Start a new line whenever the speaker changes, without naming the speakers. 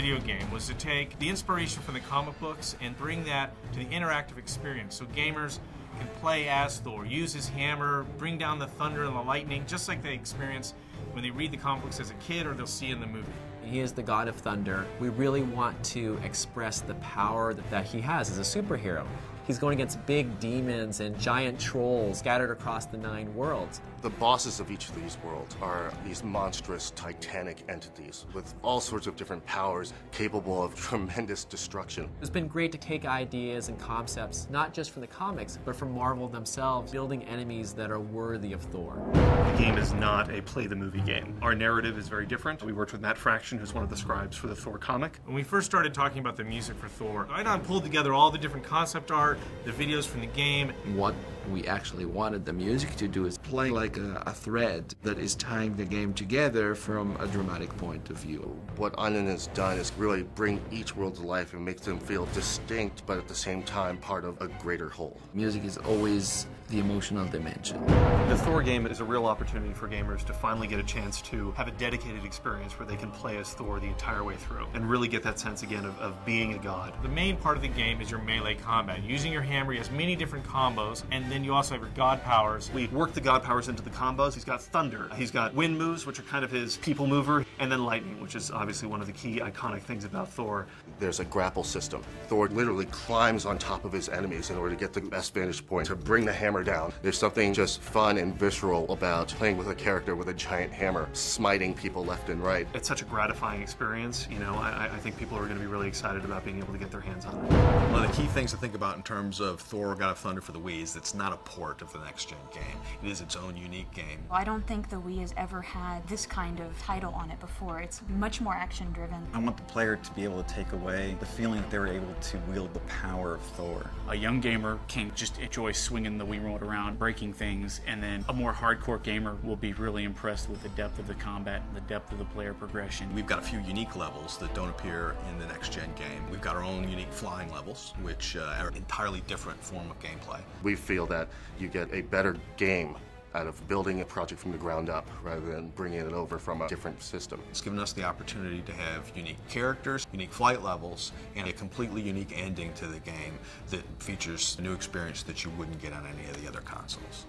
video game was to take the inspiration from the comic books and bring that to the interactive experience so gamers can play as Thor, use his hammer, bring down the thunder and the lightning, just like they experience when they read the comic books as a kid or they'll see in the movie.
He is the god of thunder. We really want to express the power that he has as a superhero. He's going against big demons and giant trolls scattered across the 9 worlds.
The bosses of each of these worlds are these monstrous, titanic entities with all sorts of different powers capable of tremendous destruction.
It's been great to take ideas and concepts, not just from the comics, but from Marvel themselves, building enemies that are worthy of Thor.
The game is not a play-the-movie game. Our narrative is very different. We worked with Matt Fraction, who's one of the scribes for the Thor comic.
When we first started talking about the music for Thor, I pulled together all the different concept art, the videos from the game.
What we actually wanted the music to do is play like a thread that is tying the game together from a dramatic point of view.
What Onion has done is really bring each world to life and make them feel distinct, but at the same time part of a greater whole.
Music is always the emotional dimension.
The Thor game is a real opportunity for gamers to finally get a chance to have a dedicated experience where they can play as Thor the entire way through and really get that sense again of being a god.
The main part of the game is your melee combat. Using your hammer, he has many different combos, and then you also have your god powers.
We work the god powers into the combos. He's got thunder, he's got wind moves, which are kind of his people mover, and then lightning, which is obviously one of the key iconic things about Thor.
There's a grapple system. Thor literally climbs on top of his enemies in order to get the best vantage point to bring the hammer down. There's something just fun and visceral about playing with a character with a giant hammer, smiting people left and right.
It's such a gratifying experience. You know, I think people are going to be really excited about being able to get their hands on it.
One of the key things to think about in terms of Thor God of Thunder for the Wii is it's not a port of the next-gen game. It is its own unique game.
I don't think the Wii has ever had this kind of title on it before. It's much more action-driven.
I want the player to be able to take away the feeling that they were able to wield the power of Thor.
A young gamer can just enjoy swinging the Wii remote around, breaking things, and then a more hardcore gamer will be really impressed with the depth of the combat and the depth of the player progression.
We've got a few unique levels that don't appear in the next-gen game. We've got our own unique flying levels, which are an entirely different form of gameplay.
We feel that you get a better game out of building a project from the ground up rather than bringing it over from a different system.
It's given us the opportunity to have unique characters, unique flight levels, and a completely unique ending to the game that features a new experience that you wouldn't get on any of the other consoles.